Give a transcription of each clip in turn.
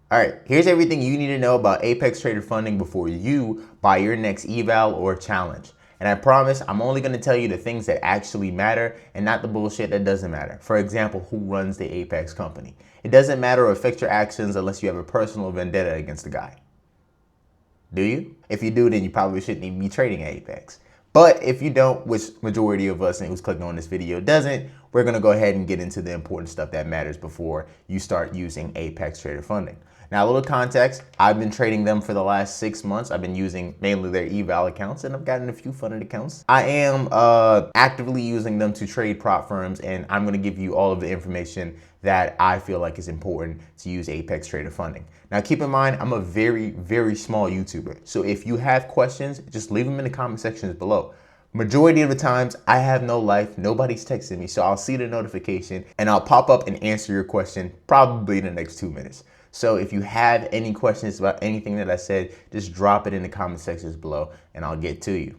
All right, here's everything you need to know about Apex Trader Funding before you buy your next eval or challenge. And I promise I'm only going to tell you the things that actually matter and not the bullshit that doesn't matter. For example, who runs the Apex company. It doesn't matter or affect your actions unless you have a personal vendetta against the guy. Do you? If you do, then you probably shouldn't even be trading at Apex. But if you don't, which majority of us and who's clicking on this video doesn't, we're going to go ahead and get into the important stuff that matters before you start using Apex Trader Funding. Now, a little context, I've been trading them for the last 6 months. I've been using mainly their eval accounts and I've gotten a few funded accounts. I am actively using them to trade prop firms, and I'm going to give you all of the information that I feel like is important to use Apex Trader Funding. Now, keep in mind, I'm a very, very small YouTuber. So if you have questions, just leave them in the comment sections below. Majority of the times, I have no life, nobody's texting me, so I'll see the notification and I'll pop up and answer your question probably in the next 2 minutes. So if you have any questions about anything that I said, just drop it in the comment sections below and I'll get to you.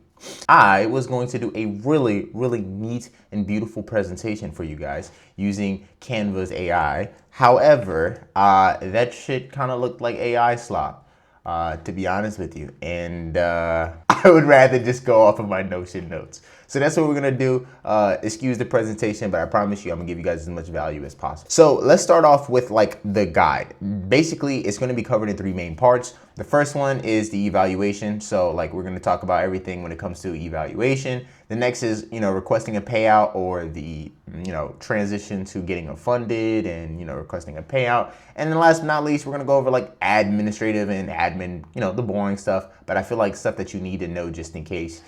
I was going to do a really, really neat and beautiful presentation for you guys using Canva's AI. However, that shit kind of looked like AI slop, to be honest with you. And I would rather just go off of my Notion notes. So that's what we're gonna do. Excuse the presentation, but I promise you I'm gonna give you guys as much value as possible. So let's start off with like the guide. Basically, it's gonna be covered in 3 main parts. The first one is the evaluation. So like we're gonna talk about everything when it comes to evaluation. The next is, requesting a payout or the, transition to getting funded and, requesting a payout. And then last but not least, we're gonna go over like administrative and admin, the boring stuff. But I feel like stuff that you need to know just in case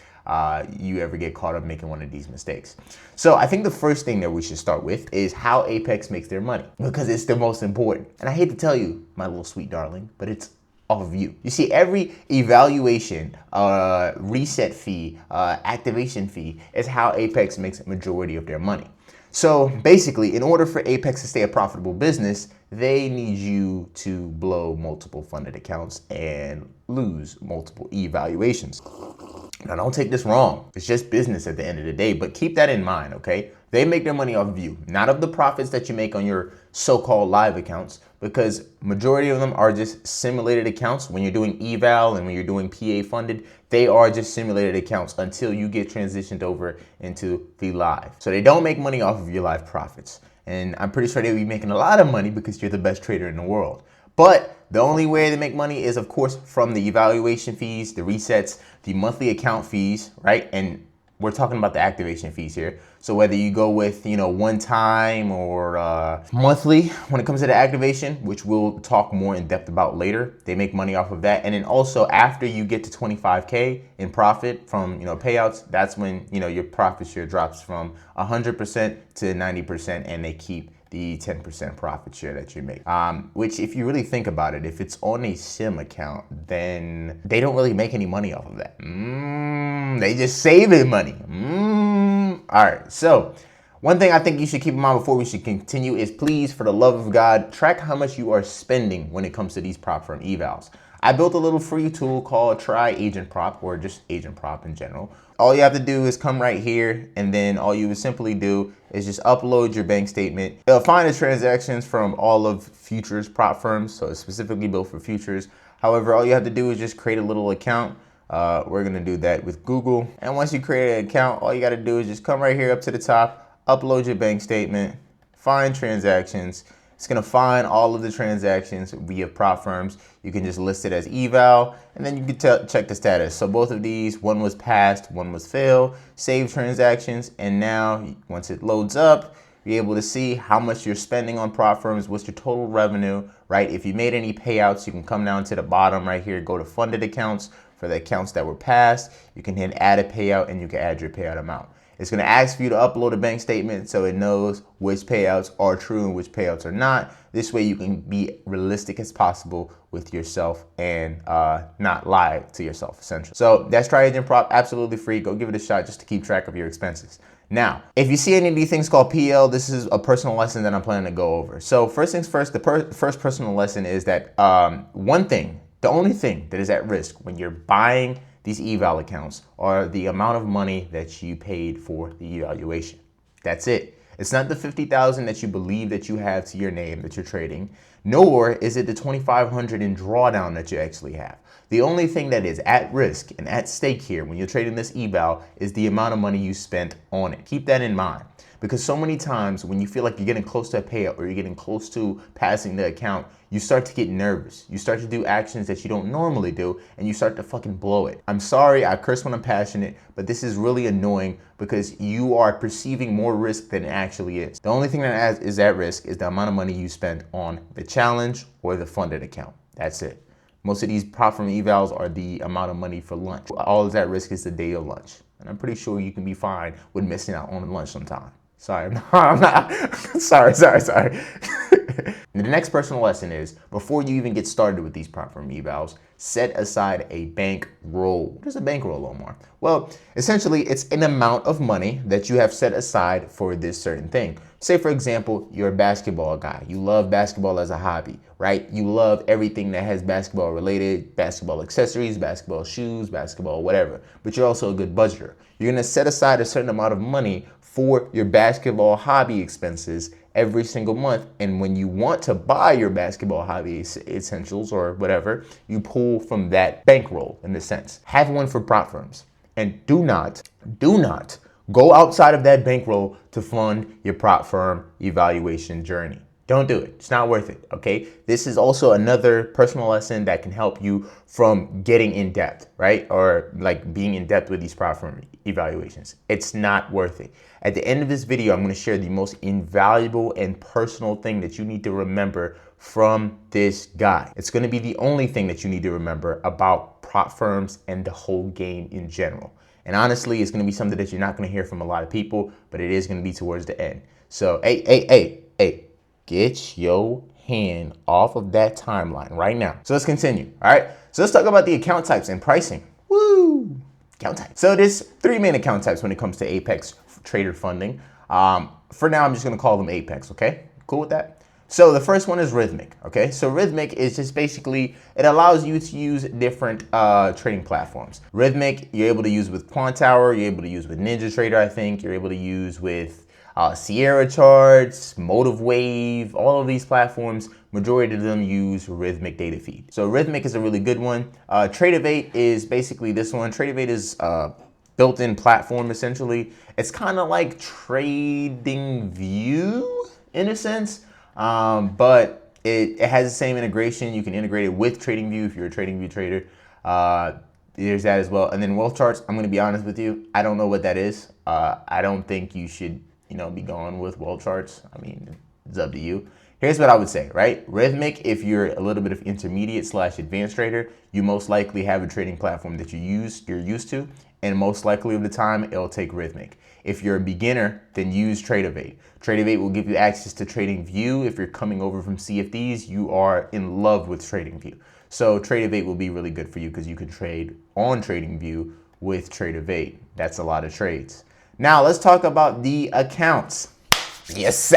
you ever get caught up making one of these mistakes. So I think the first thing that we should start with is how Apex makes their money, because it's the most important. And I hate to tell you, my little sweet darling, but it's off of you. You see, every evaluation, reset fee, activation fee is how Apex makes a majority of their money. So basically, in order for Apex to stay a profitable business, they need you to blow multiple funded accounts and lose multiple evaluations. Now, don't take this wrong. It's just business at the end of the day, but keep that in mind, okay? They make their money off of you, not of the profits that you make on your so-called live accounts, because majority of them are just simulated accounts. When you're doing eval and when you're doing PA funded, they are just simulated accounts until you get transitioned over into the live. So they don't make money off of your live profits. And I'm pretty sure they'll be making a lot of money because you're the best trader in the world. But the only way they make money is, of course, from the evaluation fees, the resets, the monthly account fees, right? And we're talking about the activation fees here. So whether you go with, one time or monthly, when it comes to the activation, which we'll talk more in depth about later, they make money off of that. And then also after you get to 25K in profit from, payouts, that's when, your profit share drops from 100% to 90%, and they keep the 10% profit share that you make. Which, if you really think about it, if it's on a sim account, then they don't really make any money off of that. They just saving money. All right, so one thing I think you should keep in mind before we should continue is, please, for the love of God, track how much you are spending when it comes to these Propfirm evals. I built a little free tool called Try Agent Prop, or just Agent Prop in general. All you have to do is come right here, and then all you would simply do is just upload your bank statement. It'll find the transactions from all of futures prop firms, so it's specifically built for futures. However, all you have to do is just create a little account. We're gonna do that with Google. And once you create an account, all you gotta do is just come right here up to the top, upload your bank statement, find transactions. It's gonna find all of the transactions via prop firms. You can just list it as eval, and then you can check the status. So both of these, one was passed, one was failed, save transactions, and now once it loads up, you're able to see how much you're spending on prop firms, what's your total revenue, right? If you made any payouts, you can come down to the bottom right here, go to funded accounts. For the accounts that were passed, you can hit add a payout and you can add your payout amount. It's gonna ask for you to upload a bank statement so it knows which payouts are true and which payouts are not. This way you can be realistic as possible with yourself and not lie to yourself, essentially. So that's Try Agent Prop, absolutely free. Go give it a shot just to keep track of your expenses. Now, if you see any of these things called PL, this is a personal lesson that I'm planning to go over. So first things first, the first personal lesson is that the only thing that is at risk when you're buying these eval accounts are the amount of money that you paid for the evaluation. That's it. It's not the $50,000 that you believe that you have to your name that you're trading. nor is it the 2,500 in drawdown that you actually have. The only thing that is at risk and at stake here when you're trading this eval is the amount of money you spent on it. Keep that in mind, because so many times when you feel like you're getting close to a payout or you're getting close to passing the account, you start to get nervous. You start to do actions that you don't normally do, and you start to fucking blow it. I'm sorry, I curse when I'm passionate, but this is really annoying because you are perceiving more risk than it actually is. The only thing that is at risk is the amount of money you spent on the challenge or the funded account. That's it. Most of these Propfirm evals are the amount of money for lunch. All that's at risk is the day of lunch. And I'm pretty sure you can be fine with missing out on lunch sometime. Sorry, I'm not. sorry. The next personal lesson is, before you even get started with these Propfirm evals, set aside a bankroll. What is a bankroll, Omar? Well, essentially, it's an amount of money that you have set aside for this certain thing. Say, for example, you're a basketball guy. You love basketball as a hobby, right? You love everything that has basketball related, basketball accessories, basketball shoes, basketball whatever. But you're also a good budgeter. You're gonna set aside a certain amount of money for your basketball hobby expenses every single month. And when you want to buy your basketball hobby essentials or whatever, you pull from that bankroll in a sense. Have one for Propfirms. And do not go outside of that bankroll to fund your Propfirm evaluation journey. Don't do it. It's not worth it, okay? This is also another personal lesson that can help you from getting in depth, right? Or like being in depth with these Propfirm evaluations. It's not worth it. At the end of this video, I'm gonna share the most invaluable and personal thing that you need to remember from this guy. It's gonna be the only thing that you need to remember about Propfirms and the whole game in general. And honestly, it's gonna be something that you're not gonna hear from a lot of people, but it is gonna be towards the end. So, hey. Get your hand off of that timeline right now. So let's continue, all right? So let's talk about the account types and pricing. Woo! Account types. So there's 3 main account types when it comes to Apex trader funding. For now, I'm just gonna call them Apex, okay? Cool with that? So the first one is Rithmic, okay? So Rithmic is just basically, it allows you to use different trading platforms. Rithmic, you're able to use with Quant Tower, you're able to use with Ninja Trader, I think. You're able to use with Sierra Charts, Motive Wave, all of these platforms, majority of them use Rithmic data feed. So Rithmic is a really good one. Tradovate is basically this one. Tradovate is built-in platform essentially. It's kind of like Trading View in a sense, but it has the same integration. You can integrate it with Trading View if you're a Trading View trader. There's that as well. And then Wealth Charts, I'm gonna be honest with you, I don't know what that is. I don't think you should be going with Wealth Charts. I mean, it's up to you. Here's what I would say, right? Rithmic, if you're a little bit of intermediate / advanced trader, you most likely have a trading platform that you're used to, and most likely of the time, it'll take Rithmic. If you're a beginner, then use Tradovate. Tradovate will give you access to Trading View. If you're coming over from CFDs, you are in love with Trading View. So Tradovate will be really good for you because you can trade on Trading View with Tradovate. That's a lot of trades. Now let's talk about the accounts. Yes,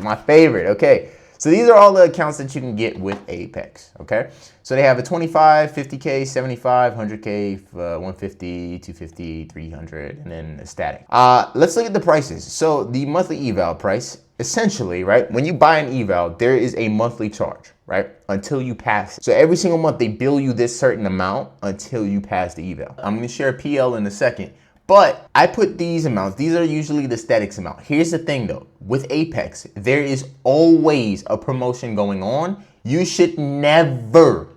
my favorite. Okay, so these are all the accounts that you can get with Apex. Okay, so they have a 25, 50K, 75, 100K, 150, 250, 300, and then a static. Let's look at the prices. So the monthly eval price, essentially, right? When you buy an eval, there is a monthly charge, right? Until you pass it. So every single month they bill you this certain amount until you pass the eval. I'm gonna share PL in a second. But I put these amounts, these are usually the statics amount. Here's the thing though, with Apex, there is always a promotion going on. You should never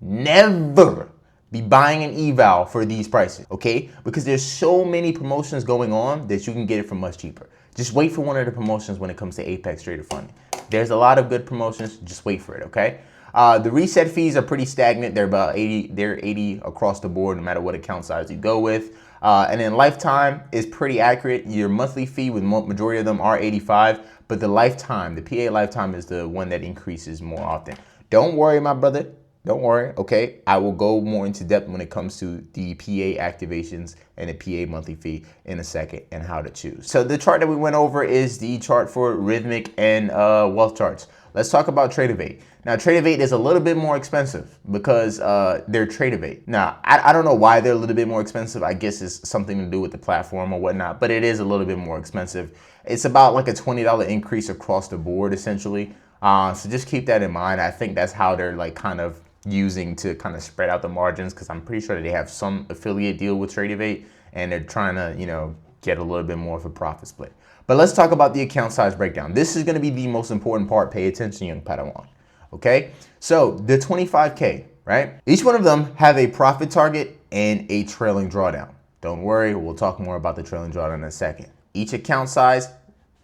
be buying an eval for these prices, okay? Because there's so many promotions going on that you can get it for much cheaper. Just wait for one of the promotions when it comes to Apex trader funding. There's a lot of good promotions, just wait for it, okay? The reset fees are pretty stagnant. They're about 80, they're 80 across the board, no matter what account size you go with. And then lifetime is pretty accurate. Your monthly fee with majority of them are 85, but the lifetime, the PA lifetime is the one that increases more often. Don't worry, my brother. Don't worry, okay? I will go more into depth when it comes to the PA activations and the PA monthly fee in a second and how to choose. So the chart that we went over is the chart for Rithmic and Wealth Charts. Let's talk about Tradovate. Now, Tradovate is a little bit more expensive because they're Tradovate. Now, I don't know why they're a little bit more expensive. I guess it's something to do with the platform or whatnot, but it is a little bit more expensive. It's about like a $20 increase across the board, essentially. So just keep that in mind. I think that's how they're like kind of using to kind of spread out the margins, because I'm pretty sure that they have some affiliate deal with Tradovate and they're trying to, get a little bit more of a profit split. But let's talk about the account size breakdown. This is going to be the most important part. Pay attention, young Padawan. Okay, so the 25K, right? Each one of them have a profit target and a trailing drawdown. Don't worry, we'll talk more about the trailing drawdown in a second. Each account size,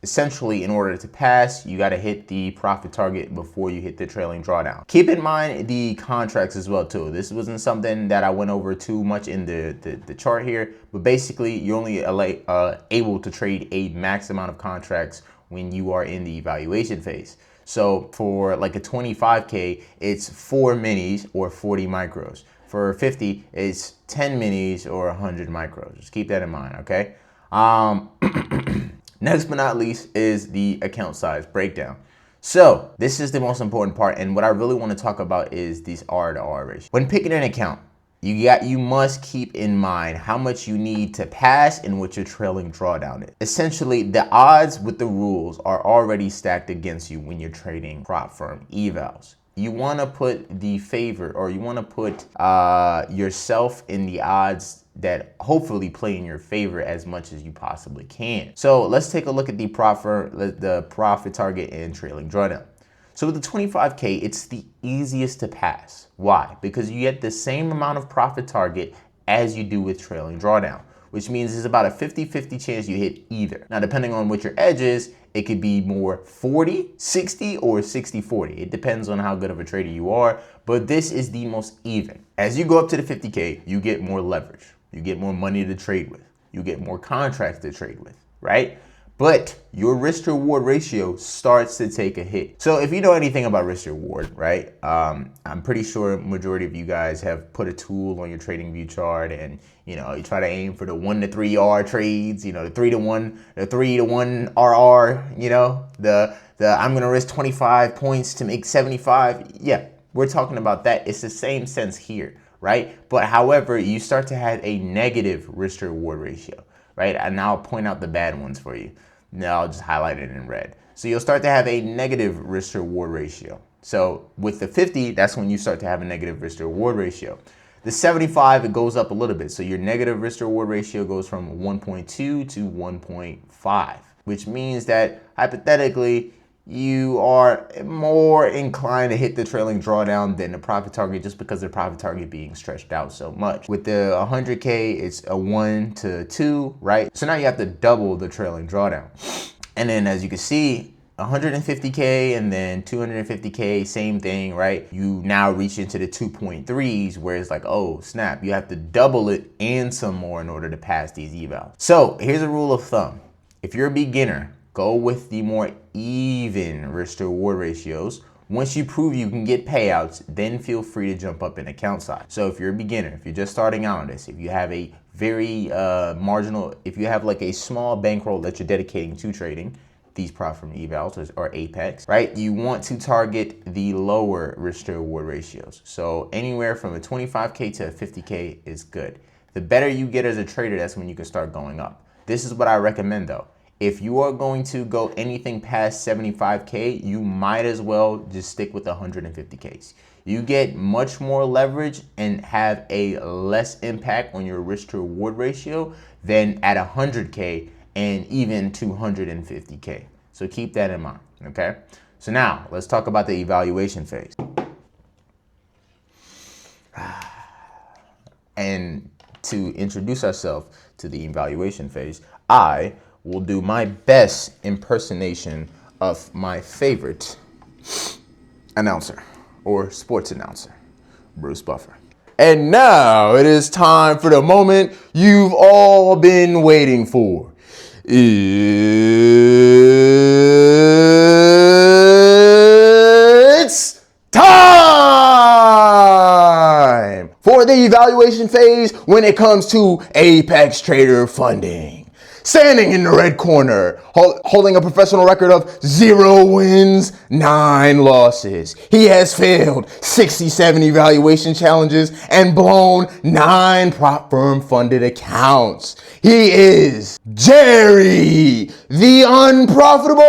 essentially, in order to pass, you got to hit the profit target before you hit the trailing drawdown. Keep in mind the contracts as well too. This wasn't something that I went over too much in the chart here, but basically you're only able to trade a max amount of contracts when you are in the evaluation phase. So for like a 25K, it's 4 minis or 40 micros. For 50, it's 10 minis or 100 micros. Just keep that in mind, okay? Next but not least is the account size breakdown. So this is the most important part, and what I really want to talk about is these R to R ratio. When picking an account, you must keep in mind how much you need to pass and what your trailing drawdown is. Essentially, the odds with the rules are already stacked against you when you're trading Propfirm evals. You want to put the favor, or you want to put yourself in the odds that hopefully play in your favor as much as you possibly can. So let's take a look at the profit target and trailing drawdown. So with the 25K, it's the easiest to pass. Why? Because you get the same amount of profit target as you do with trailing drawdown, which means there's about a 50-50 chance you hit either. Now, depending on what your edge is, it could be more 40-60 or 60-40. It depends on how good of a trader you are, but this is the most even. As you go up to the 50K, you get more leverage. You get more money to trade with. You get more contracts to trade with, right? But your risk to reward ratio starts to take a hit. So if you know anything about risk to reward, right? I'm pretty sure majority of you guys have put a tool on your trading view chart, and you try to aim for the 1 to 3 R trades, the 3 to 1, the 3 to 1 RR, the I'm gonna risk 25 points to make 75. Yeah, we're talking about that. It's the same sense here, right? But however, you start to have a negative risk to reward ratio, right? And now I'll point out the bad ones for you. Now I'll just highlight it in red. So you'll start to have a negative risk to reward ratio. So with the 50, that's when you start to have a negative risk to reward ratio. The 75, it goes up a little bit. So your negative risk to reward ratio goes from 1.2 to 1.5, which means that hypothetically, you are more inclined to hit the trailing drawdown than the profit target, just because the profit target being stretched out so much. With the 100K, it's a 1 to 2, right? So now you have to double the trailing drawdown. And then as you can see, 150K and then 250K, same thing, right? You now reach into the 2.3s, where it's like, oh snap, you have to double it and some more in order to pass these evals. So here's a rule of thumb. If you're a beginner, go with the more even risk to reward ratios. Once you prove you can get payouts, then feel free to jump up in account size. So if you're a beginner, if you're just starting out on this, if you have a very if you have like a small bankroll that you're dedicating to trading these Propfirm evals or Apex, right? You want to target the lower risk to reward ratios. So anywhere from a 25K to a 50K is good. The better you get as a trader, that's when you can start going up. This is what I recommend though. If you are going to go anything past 75K, you might as well just stick with the 150Ks. You get much more leverage and have a less impact on your risk to reward ratio than at 100K and even 250K. So keep that in mind, okay? So now let's talk about the evaluation phase. And to introduce ourselves to the evaluation phase, I will do my best impersonation of my favorite announcer or sports announcer, Bruce Buffer. And now it is time for the moment you've all been waiting for. It's time for the evaluation phase when it comes to Apex Trader funding. Standing in the red corner, holding a professional record of 0 wins, 9 losses. He has failed 67 evaluation challenges and blown 9 Propfirm funded accounts. He is Jerry, the unprofitable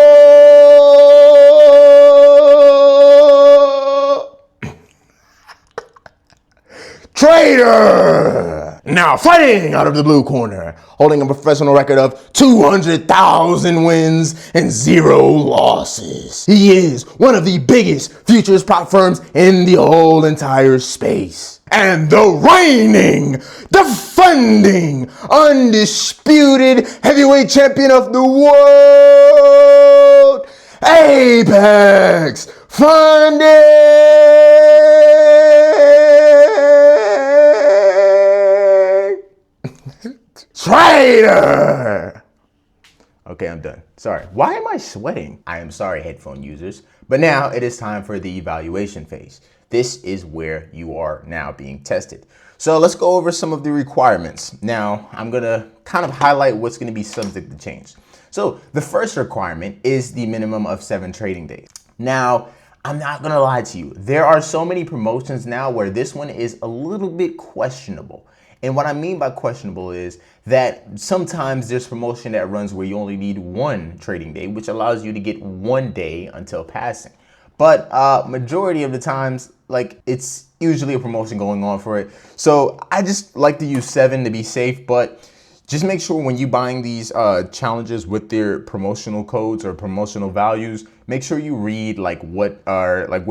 Trader! Now fighting out of the blue corner, holding a professional record of 200,000 wins and 0 losses. He is one of the biggest futures prop firms in the whole entire space. And the reigning, defending, undisputed heavyweight champion of the world, Apex Funding! Trader! Okay, I'm done. Sorry. Why am I sweating? I am sorry, headphone users. But now it is time for the evaluation phase. This is where you are now being tested. So let's go over some of the requirements. Now, I'm going to kind of highlight what's going to be subject to change. So the first requirement is the minimum of 7 trading days. Now, I'm not going to lie to you. There are so many promotions now where this one is a little bit questionable. And what I mean by questionable is that sometimes there's promotion that runs where you only need 1 trading day, which allows you to get 1 day until passing. But majority of the times, like, it's usually a promotion going on for it. So I just like to use 7 to be safe, but just make sure when you're buying these challenges with their promotional codes or promotional values, make sure you read what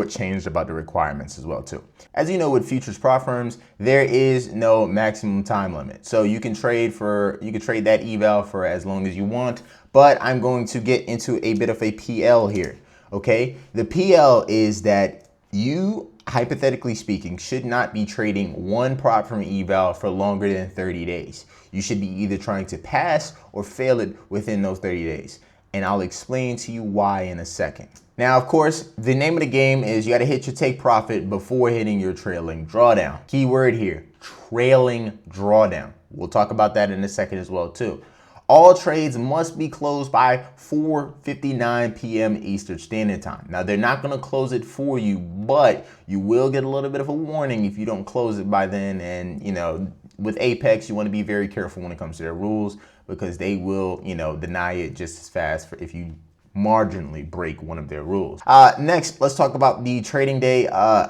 changed about the requirements as well too. As you know, with futures prop firms, there is no maximum time limit. So you can trade that eval for as long as you want, but I'm going to get into a bit of a PL here. Okay, the PL is that you, hypothetically speaking, should not be trading one prop firm eval for longer than 30 days. You should be either trying to pass or fail it within those 30 days. And I'll explain to you why in a second. Now, of course, the name of the game is you got to hit your take profit before hitting your trailing drawdown. Keyword here, trailing drawdown. We'll talk about that in a second as well too. All trades must be closed by 4:59 p.m. Eastern Standard Time. Now, they're not going to close it for you, but you will get a little bit of a warning if you don't close it by then. And, you know, with Apex, you want to be very careful when it comes to their rules because they will, deny it just as fast if you marginally break one of their rules. Next, let's talk about the trading day. I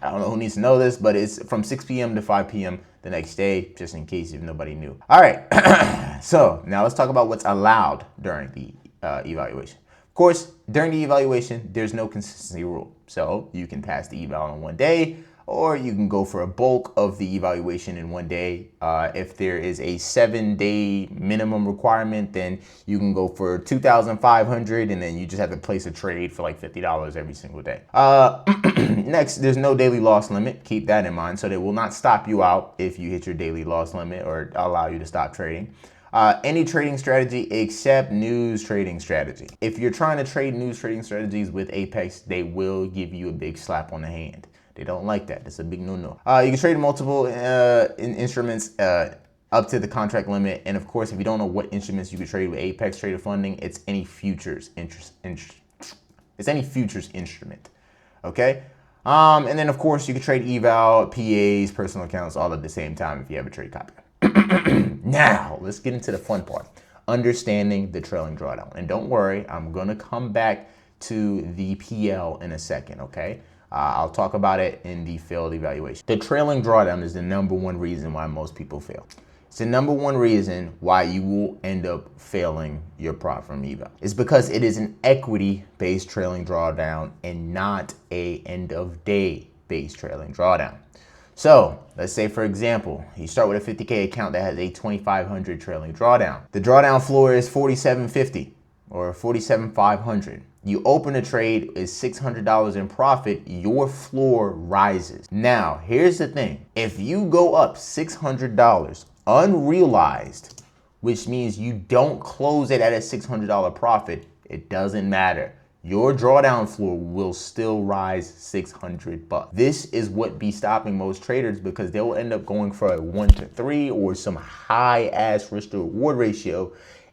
don't know who needs to know this, but it's from 6 p.m. to 5 p.m. the next day, just in case if nobody knew. All right, so now let's talk about what's allowed during the evaluation. Of course, during the evaluation, there's no consistency rule. So you can pass the eval in 1 day, or you can go for a bulk of the evaluation in 1 day. If there is a 7-day minimum requirement, then you can go for 2,500, and then you just have to place a trade for like $50 every single day. Next, there's no daily loss limit. Keep that in mind. So they will not stop you out if you hit your daily loss limit or allow you to stop trading. Any trading strategy except news trading strategy. If you're trying to trade news trading strategies with Apex, they will give you a big slap on the hand. They don't like that. That's a big no-no. You can trade multiple instruments up to the contract limit. And of course, if you don't know what instruments you can trade with Apex Trader Funding, it's any futures instrument. Okay. And then of course you can trade eval, PAs, personal accounts all at the same time if you have a trade copy. Now let's get into the fun part. Understanding the trailing drawdown. And don't worry, I'm gonna come back to the PL in a second. Okay. I'll talk about it in the failed evaluation. The trailing drawdown is the #1 reason why most people fail. It's the #1 reason why you will end up failing your Propfirm eval. It's because it is an equity-based trailing drawdown and not a end-of-day based trailing drawdown. So let's say, for example, you start with a 50K account that has a 2,500 trailing drawdown. The drawdown floor is 4,750 or 4,700. You open a trade, is $600 in profit, your floor rises. Now, here's the thing. If you go up $600 unrealized, which means you don't close it at a $600 profit, it doesn't matter. Your drawdown floor will still rise $600. This is what be stopping most traders because they will end up going for a 1-to-3 or some high ass risk to reward ratio,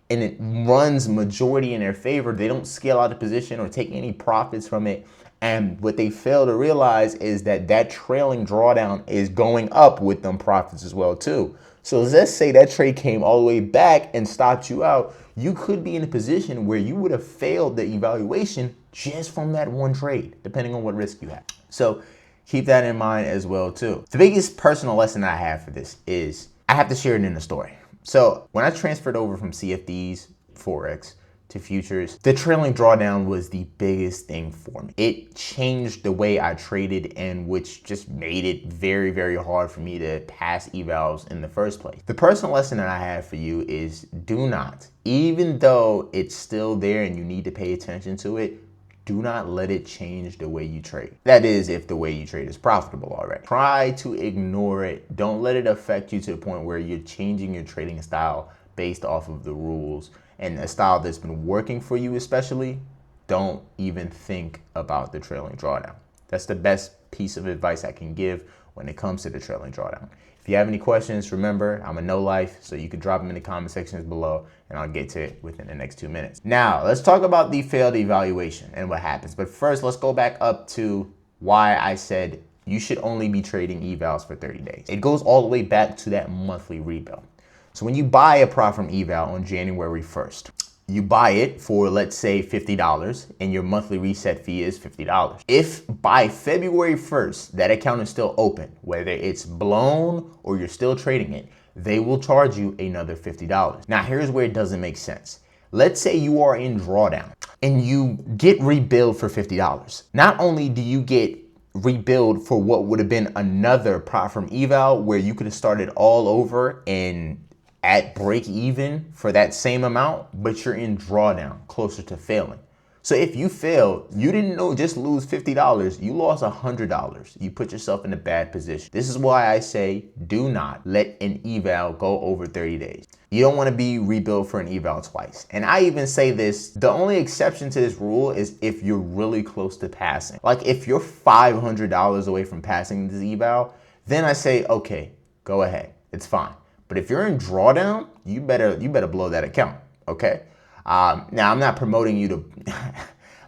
and it runs majority in their favor. They don't scale out the position or take any profits from it. And what they fail to realize is that that trailing drawdown is going up with them profits as well too. So let's say that trade came all the way back and stopped you out. You could be in a position where you would have failed the evaluation just from that one trade, depending on what risk you have. So Keep that in mind as well too. The biggest personal lesson I have for this is I have to share it in a story. So when I transferred over from CFDs, Forex, to futures, the trailing drawdown was the biggest thing for me. It changed the way I traded, and which just made it very, very hard for me to pass evals in the first place. The personal lesson that I have for you is do not, even though it's still there and you need to pay attention to it, do not let it change the way you trade. That is, if the way you trade is profitable already. Try to ignore it. Don't let it affect you to the point where you're changing your trading style based off of the rules and a style that's been working for you especially. Don't even think about the trailing drawdown. That's the best piece of advice I can give when it comes to the trailing drawdown. If you have any questions, remember, I'm a no life, so you can drop them in the comment sections below and I'll get to it within the next 2 minutes. Now, let's talk about the failed evaluation and what happens. But first, let's go back up to why I said you should only be trading evals for 30 days. It goes all the way back to that monthly rebuild. So when you buy a Propfirm eval on January 1st, you buy it for, let's say, $50 and your monthly reset fee is $50. If by February 1st, that account is still open, whether it's blown or you're still trading it, they will charge you another $50. Now, here's where it doesn't make sense. Let's say you are in drawdown and you get rebilled for $50. Not only do you get rebuild for what would have been another Propfirm eval where you could have started all over and at break even for that same amount, but you're in drawdown, closer to failing. So if you fail, you didn't just lose $50, you lost $100. You put yourself in a bad position. This is why I say do not let an eval go over 30 days. You don't want to be rebuilt for an eval twice. And I even say this, the only exception to this rule is if you're really close to passing. Like if you're $500 away from passing this eval, then I say, okay, go ahead, it's fine. But if you're in drawdown, you better blow that account, okay? Now, I'm not promoting you to,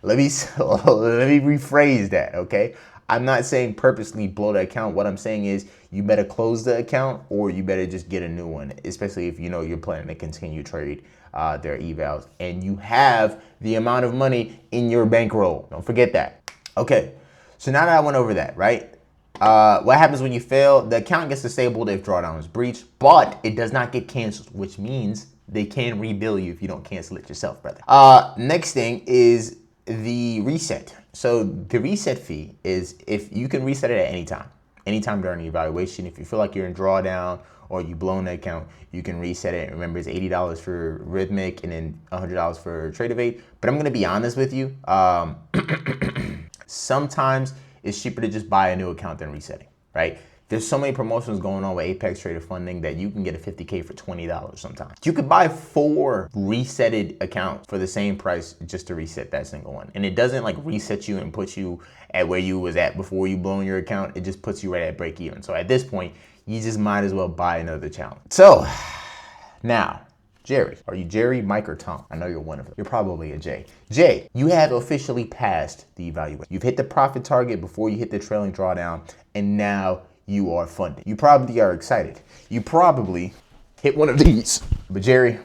let me rephrase that, okay? I'm not saying purposely blow the account. What I'm saying is you better close the account or you better just get a new one, especially if you know you're planning to continue trade their evals and you have the amount of money in your bankroll. Don't forget that. Okay, so now that I went over that, right? What happens when you fail? The account gets disabled if drawdown is breached, but it does not get canceled, which means they can rebill you if you don't cancel it yourself, brother. Next thing is the reset. So the reset fee is if you can reset it at any time during the evaluation. If you feel like you're in drawdown or you blown the account, you can reset it. Remember, it's $80 for Rithmic and then $100 for Tradovate. But I'm gonna be honest with you. Sometimes it's cheaper to just buy a new account than resetting, right? There's so many promotions going on with Apex Trader Funding that you can get a 50K for $20 sometimes. You could buy 4 resetted accounts for the same price just to reset that single one. And it doesn't like reset you and put you at where you was at before you blown your account. It just puts you right at break even. So at this point, you just might as well buy another challenge. So now, Jerry, are you Jerry, Mike, or Tom? I know you're one of them. You're probably a J. Jay, you have officially passed the evaluation. You've hit the profit target before you hit the trailing drawdown, and now you are funded. You probably are excited. You probably hit one of these. But Jerry,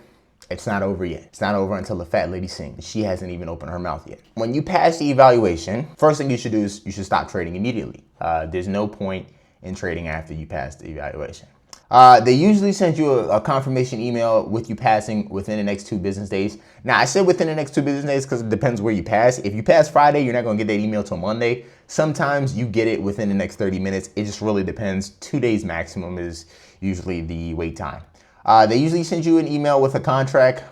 it's not over yet. It's not over until the fat lady sings. She hasn't even opened her mouth yet. When you pass the evaluation, first thing you should do is you should stop trading immediately. There's no point in trading after you pass the evaluation. They usually send you a confirmation email with you passing within the next 2 business days. Now, I said within the next 2 business days because it depends where you pass. If you pass Friday, you're not going to get that email till Monday. Sometimes you get it within the next 30 minutes. It just really depends. 2 days maximum is usually the wait time. They usually send you an email with a contract,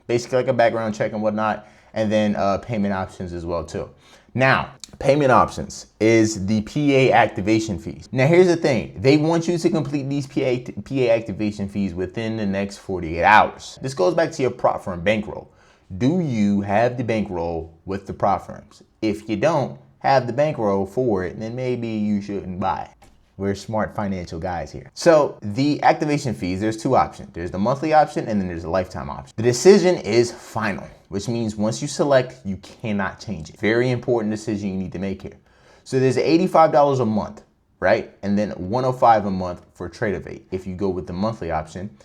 basically like a background check and whatnot, and then payment options as well too. Now, payment options is the PA activation fees. Now, here's the thing. They want you to complete these PA activation fees within the next 48 hours. This goes back to your Propfirm bankroll. Do you have the bankroll with the Propfirms? If you don't have the bankroll for it, then maybe you shouldn't buy. We're smart financial guys here. So the activation fees, there's 2 options. There's the monthly option and then there's a lifetime option. The decision is final, which means once you select, you cannot change it. Very important decision you need to make here. So there's $85 a month, right? And then $105 a month for Tradovate if you go with the monthly option.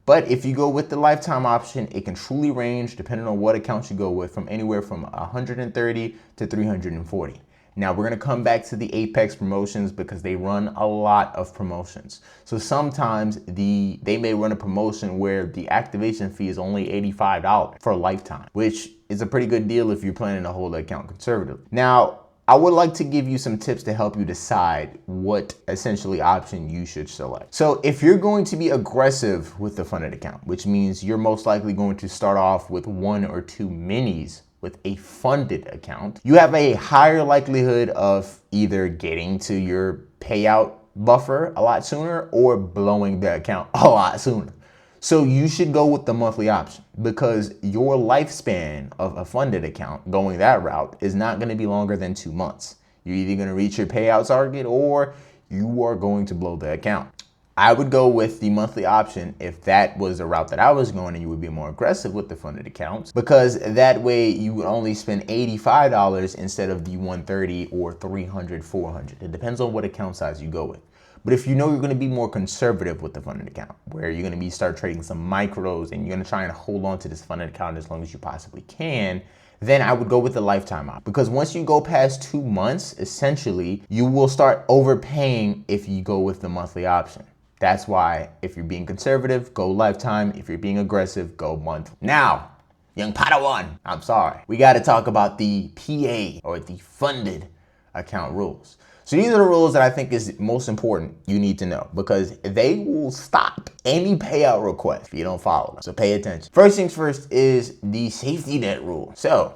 But if you go with the lifetime option, it can truly range, depending on what accounts you go with, from anywhere from $130 to $340. Now we're gonna come back to the Apex promotions because they run a lot of promotions. So sometimes they may run a promotion where the activation fee is only $85 for a lifetime, which is a pretty good deal if you're planning to hold the account conservatively. Now, I would like to give you some tips to help you decide what essentially option you should select. So if you're going to be aggressive with the funded account, which means you're most likely going to start off with 1 or 2 minis with a funded account, you have a higher likelihood of either getting to your payout buffer a lot sooner or blowing the account a lot sooner. So you should go with the monthly option because your lifespan of a funded account going that route is not going to be longer than 2 months. You're either going to reach your payout target or you are going to blow the account. I would go with the monthly option if that was the route that I was going and you would be more aggressive with the funded accounts, because that way you would only spend $85 instead of the $130 or $300, $400. It depends on what account size you go with. But if you know you're going to be more conservative with the funded account, where you're going to start trading some micros and you're going to try and hold on to this funded account as long as you possibly can, then I would go with the lifetime option. Because once you go past 2 months, essentially, you will start overpaying if you go with the monthly option. That's why if you're being conservative, go lifetime. If you're being aggressive, go monthly. Now, young Padawan, I'm sorry. We got to talk about the PA or the funded account rules. So these are the rules that I think is most important you need to know because they will stop any payout request if you don't follow them. So pay attention. First things first is the safety net rule. So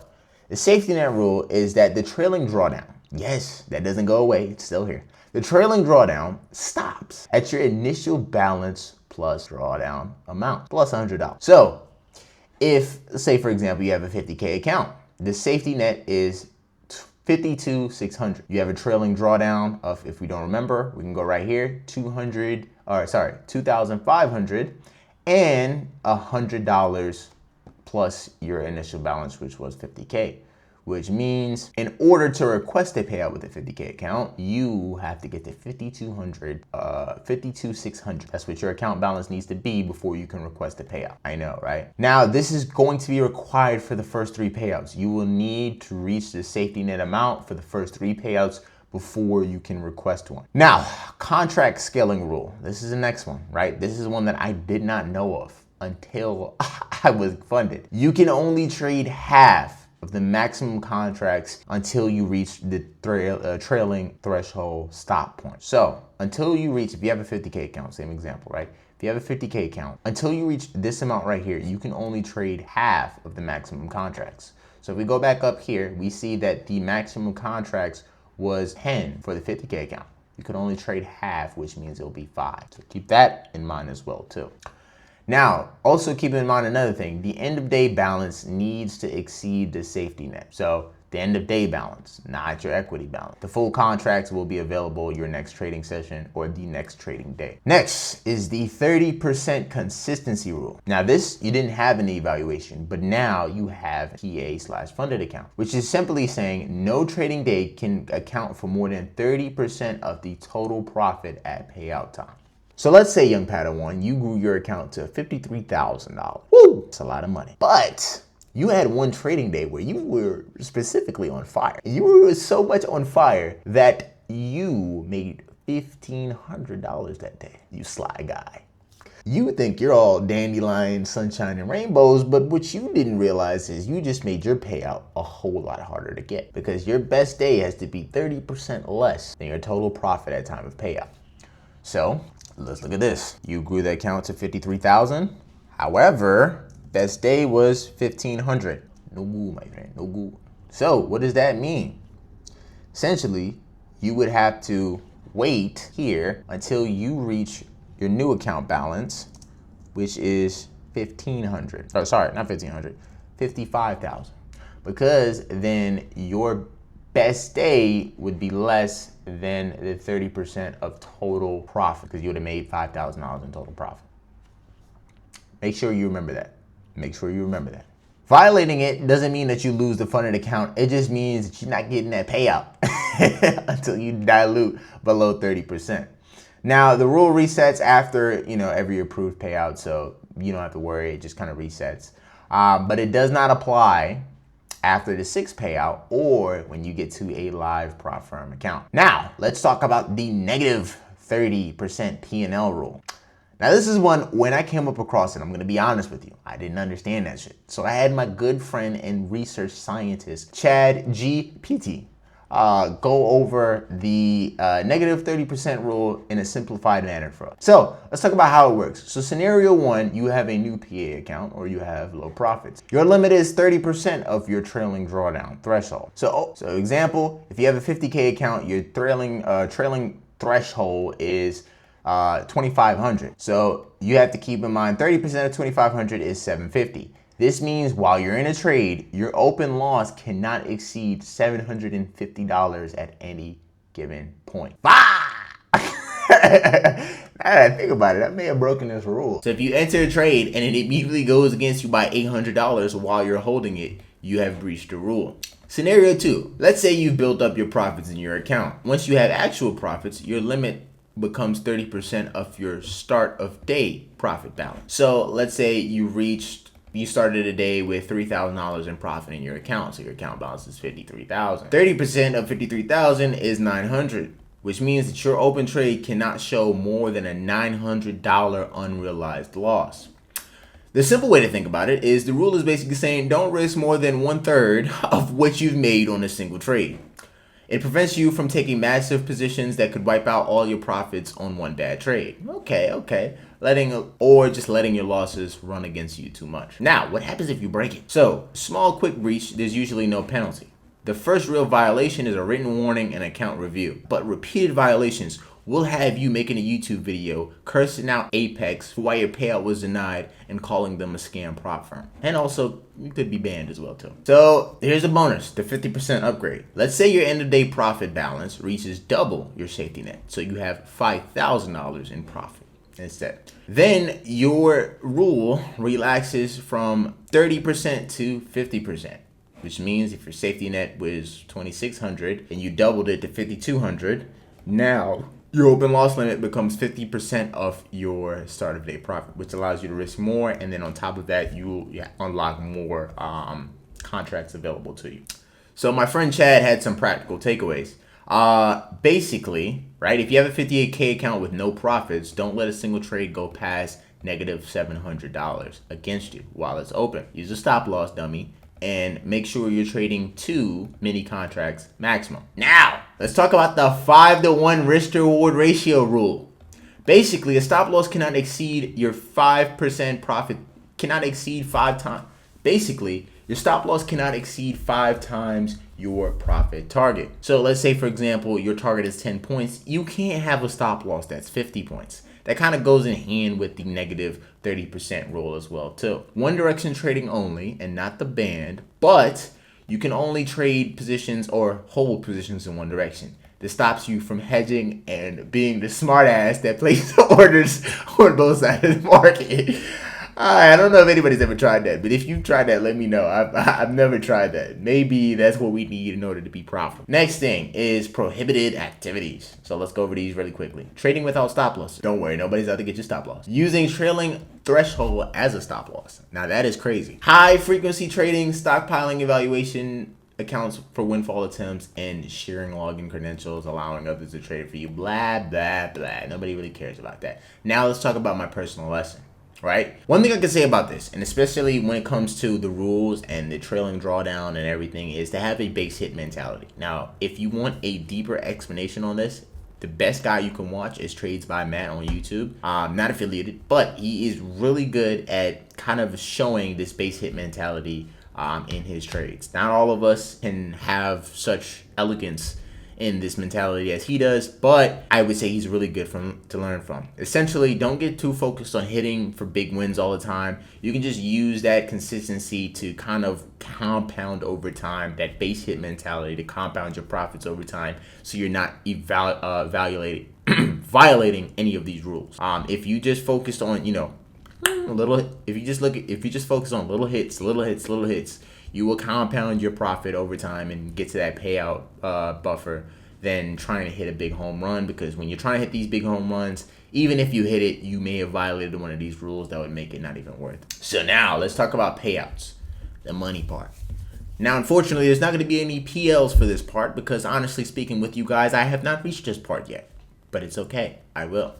the safety net rule is that the trailing drawdown, yes, that doesn't go away, it's still here. The trailing drawdown stops at your initial balance plus drawdown amount plus $100. So if, say for example, you have a 50K account, the safety net is 52,600. You have a trailing drawdown of, if we don't remember, we can go right here, 2,500 and $100 plus your initial balance, which was 50K, which means in order to request a payout with a 50K account, you have to get to 52,600. That's what your account balance needs to be before you can request a payout. I know, right? Now, this is going to be required for the first 3 payouts. You will need to reach the safety net amount for the first 3 payouts before you can request one. Now, contract scaling rule. This is the next one, right? This is one that I did not know of until I was funded. You can only trade half of the maximum contracts until you reach the trailing threshold stop point. So until you reach, if you have a 50K account, same example, right? If you have a 50K account, until you reach this amount right here, you can only trade half of the maximum contracts. So if we go back up here, we see that the maximum contracts was 10 for the 50K account. You can only trade half, which means it'll be 5. So keep that in mind as well too. Now, also keep in mind another thing, the end of day balance needs to exceed the safety net. So the end of day balance, not your equity balance. The full contracts will be available your next trading session or the next trading day. Next is the 30% consistency rule. Now this, you didn't have an evaluation, but now you have PA/funded account, which is simply saying no trading day can account for more than 30% of the total profit at payout time. So let's say, young Padawan, you grew your account to $53,000. Woo! That's a lot of money. But you had one trading day where you were specifically on fire. You were so much on fire that you made $1,500 that day. You sly guy. You think you're all dandelion, sunshine, and rainbows, but what you didn't realize is you just made your payout a whole lot harder to get because your best day has to be 30% less than your total profit at time of payout. So let's look at this. You grew the account to 53,000. However, best day was 1,500. No good, my friend, no good. So what does that mean? Essentially, you would have to wait here until you reach your new account balance, which is 1,500. Oh, sorry, not 1,500, 55,000. Because then your best day would be less than the 30% of total profit because you would have made $5,000 in total profit. Make sure you remember that. Make sure you remember that. Violating it doesn't mean that you lose the funded account. It just means that you're not getting that payout until you dilute below 30%. Now, the rule resets after, every approved payout, so you don't have to worry. It just kind of resets. But it does not apply after the 6th payout or when you get to a live Propfirm account. Now, let's talk about the negative 30% P&L rule. Now, this is one, when I came up across it, I'm gonna be honest with you, I didn't understand that shit. So I had my good friend and research scientist, Chad GPT, go over the negative 30% rule in a simplified manner for us. So let's talk about how it works. So scenario 1, you have a new PA account or you have low profits. Your limit is 30% of your trailing drawdown threshold. So example, if you have a 50K account, your trailing threshold is 2,500. So you have to keep in mind 30% of 2,500 is 750. This means while you're in a trade, your open loss cannot exceed $750 at any given point. Now that I think about it, I may have broken this rule. So if you enter a trade and it immediately goes against you by $800 while you're holding it, you have breached the rule. Scenario 2, let's say you've built up your profits in your account. Once you have actual profits, your limit becomes 30% of your start of day profit balance. So let's say you started a day with $3,000 in profit in your account. So your account balance is $53,000. 30% of $53,000 is $900, which means that your open trade cannot show more than a $900 unrealized loss. The simple way to think about it is the rule is basically saying don't risk more than 1/3 of what you've made on a single trade. It prevents you from taking massive positions that could wipe out all your profits on one bad trade. Okay. Just letting your losses run against you too much. Now, what happens if you break it? So, small quick breach, there's usually no penalty. The first real violation is a written warning and account review. But repeated violations will have you making a YouTube video cursing out Apex for why your payout was denied and calling them a scam prop firm. And also, you could be banned as well too. So here's a bonus, the 50% upgrade. Let's say your end of day profit balance reaches double your safety net. So you have $5,000 in profit instead. Then your rule relaxes from 30% to 50%. Which means if your safety net was 2,600 and you doubled it to 5,200, now your open loss limit becomes 50% of your start of day profit, which allows you to risk more. And then on top of that, you unlock more contracts available to you. So my friend Chad had some practical takeaways. Basically, right, if you have a 58K account with no profits, don't let a single trade go past negative $700 against you while it's open. Use a stop loss dummy and make sure you're trading 2 mini contracts maximum. Now, let's talk about the 5-to-1 risk to reward ratio rule. Basically, a stop loss cannot exceed your 5% profit, cannot exceed 5 times. Basically, your stop loss cannot exceed 5 times your profit target. So let's say, for example, your target is 10 points. You can't have a stop loss that's 50 points. That kind of goes in hand with the negative 30% rule as well too. One direction trading only and not the band, but you can only trade positions or hold positions in one direction. This stops you from hedging and being the smart ass that places orders on both sides of the market. I don't know if anybody's ever tried that, but if you've tried that, let me know. I've never tried that. Maybe that's what we need in order to be profitable. Next thing is prohibited activities. So let's go over these really quickly. Trading without stop loss. Don't worry, nobody's out to get your stop loss. Using trailing threshold as a stop loss. Now that is crazy. High frequency trading, stockpiling evaluation accounts for windfall attempts, and sharing login credentials, allowing others to trade for you. Blah, blah, blah. Nobody really cares about that. Now let's talk about my personal lesson. Right? One thing I can say about this, and especially when it comes to the rules and the trailing drawdown and everything, is to have a base hit mentality. Now, if you want a deeper explanation on this, the best guy you can watch is Trades by Matt on YouTube. Not affiliated, but he is really good at kind of showing this base hit mentality in his trades. Not all of us can have such elegance in this mentality as he does, but I would say he's really good to learn from. Essentially, don't get too focused on hitting for big wins all the time. You can just use that consistency to kind of compound over time, that base hit mentality to compound your profits over time, so you're not violating any of these rules. If you just focused on, if you just focus on little hits, you will compound your profit over time and get to that payout buffer than trying to hit a big home run. Because when you're trying to hit these big home runs, even if you hit it, you may have violated one of these rules that would make it not even worth it. So now let's talk about payouts, the money part. Now, unfortunately, there's not going to be any PLs for this part because honestly speaking with you guys, I have not reached this part yet, but it's okay. I will.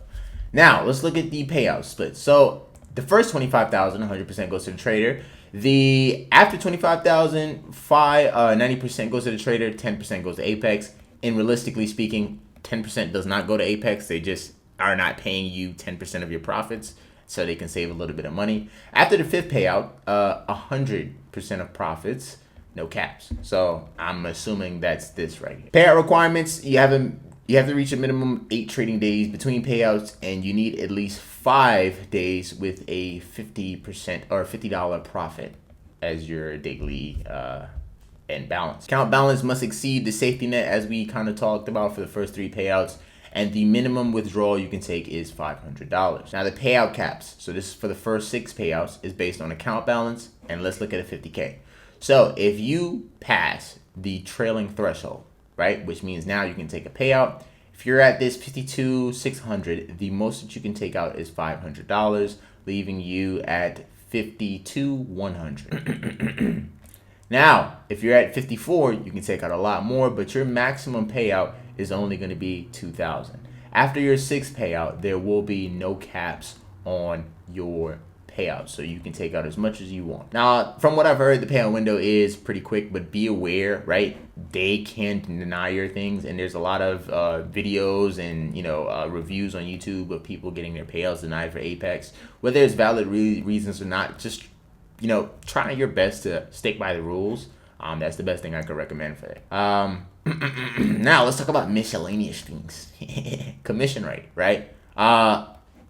Now, let's look at the payout split. So the first 25,000, 100% goes to the trader. The after 25,000, 90% goes to the trader, 10% goes to Apex. And realistically speaking, 10% does not go to Apex. They just are not paying you 10% of your profits, so they can save a little bit of money. After the fifth payout, 100% of profits, no caps. So I'm assuming that's this right here. Payout requirements: you have to reach a minimum 8 trading days between payouts, and you need at least 5 days with a 50% or $50 profit as your daily end balance. Account balance must exceed the safety net, as we kind of talked about for the first 3 payouts, and the minimum withdrawal you can take is $500. Now the payout caps, so this is for the first 6 payouts, is based on account balance, and let's look at a 50K. So if you pass the trailing threshold, right, which means now you can take a payout. If you're at this 52,600, the most that you can take out is $500, leaving you at 52,100. Now, if you're at 54, you can take out a lot more, but your maximum payout is only going to be 2,000. After your 6th payout, there will be no caps on your payout, so you can take out as much as you want. Now, from what I've heard, the payout window is pretty quick, but be aware, right? They can deny your things, and there's a lot of videos and reviews on YouTube of people getting their payouts denied for Apex. Whether it's valid reasons or not, just try your best to stick by the rules. That's the best thing I could recommend for it. Now let's talk about miscellaneous things. Commission rate, right?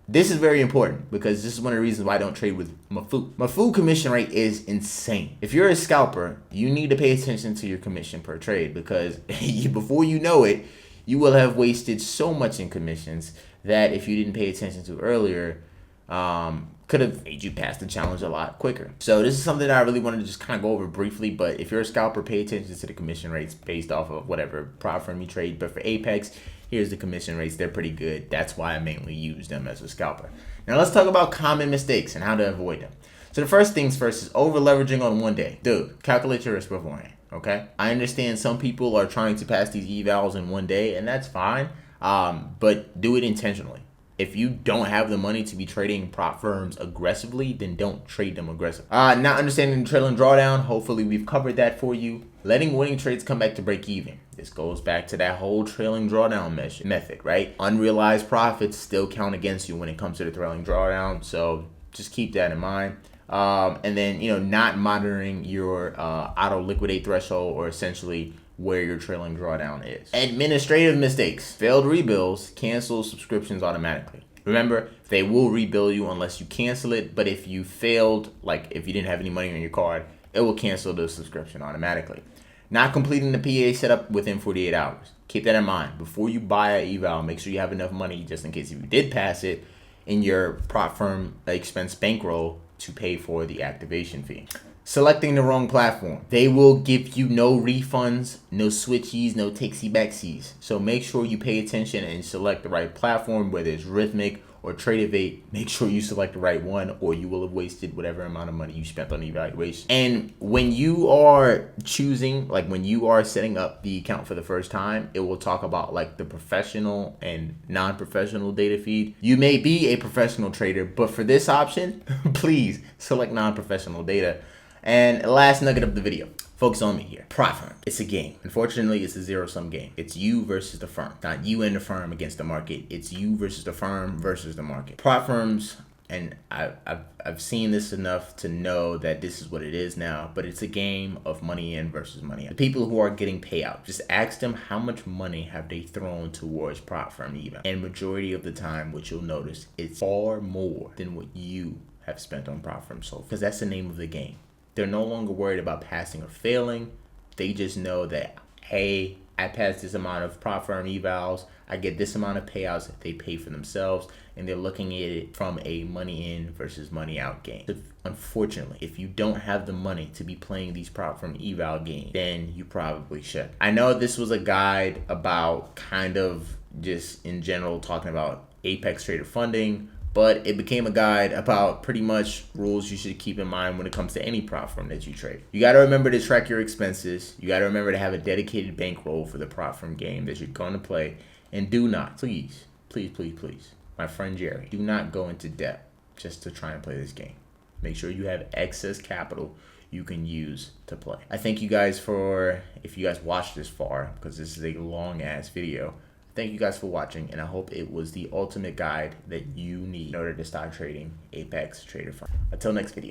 This is very important because this is one of the reasons why I don't trade with Mafu. Mafu commission rate is insane. If you're a scalper, you need to pay attention to your commission per trade, because before you know it, you will have wasted so much in commissions that if you didn't pay attention to earlier, could have made you pass the challenge a lot quicker. So this is something that I really wanted to just kind of go over briefly, but if you're a scalper, pay attention to the commission rates based off of whatever Propfirm you trade. But for Apex, here's the commission rates. They're pretty good. That's why I mainly use them as a scalper. Now let's talk about common mistakes and how to avoid them. So the first things first is over leveraging on one day. Dude, calculate your risk beforehand, okay? I understand some people are trying to pass these evals in one day, and that's fine, but do it intentionally. If you don't have the money to be trading prop firms aggressively, then don't trade them aggressively. Not understanding the trailing drawdown. Hopefully we've covered that for you. Letting winning trades come back to break even. This goes back to that whole trailing drawdown method, right? Unrealized profits still count against you when it comes to the trailing drawdown. So just keep that in mind. And then, not monitoring your auto liquidate threshold, or essentially where your trailing drawdown is. Administrative mistakes. Failed rebills cancel subscriptions automatically. Remember, they will rebill you unless you cancel it, but if you failed, like if you didn't have any money on your card, it will cancel the subscription automatically. Not completing the PA setup within 48 hours. Keep that in mind. Before you buy an eval, make sure you have enough money just in case if you did pass it in your Propfirm expense bankroll to pay for the activation fee. Selecting the wrong platform. They will give you no refunds, no switchies, no takesy-backsies. So make sure you pay attention and select the right platform, whether it's Rithmic or Tradovate. Make sure you select the right one, or you will have wasted whatever amount of money you spent on evaluation. And when you are choosing, like when you are setting up the account for the first time, it will talk about like the professional and non-professional data feed. You may be a professional trader, but for this option, please select non-professional data. And last nugget of the video, focus on me here. Propfirm, it's a game. Unfortunately, it's a zero-sum game. It's you versus the firm, not you and the firm against the market. It's you versus the firm versus the market. Propfirms, and I've seen this enough to know that this is what it is now, but it's a game of money in versus money out. The people who are getting payout, just ask them how much money have they thrown towards Propfirm even. And majority of the time, what you'll notice, it's far more than what you have spent on Propfirm so far, because that's the name of the game. They're no longer worried about passing or failing. They just know that, hey, I passed this amount of Propfirm evals, I get this amount of payouts if they pay for themselves, and they're looking at it from a money in versus money out game. So unfortunately, if you don't have the money to be playing these Propfirm eval games, then you probably should. I know this was a guide about kind of just in general talking about Apex trader funding, but it became a guide about pretty much rules you should keep in mind when it comes to any prop firm that you trade. You got to remember to track your expenses. You got to remember to have a dedicated bankroll for the prop firm game that you're going to play. And do not, please, my friend Jerry, do not go into debt just to try and play this game. Make sure you have excess capital you can use to play. I thank you guys for, if you guys watched this far, because this is a long ass video, thank you guys for watching, and I hope it was the ultimate guide that you need in order to start trading Apex Trader Fund. Until next video.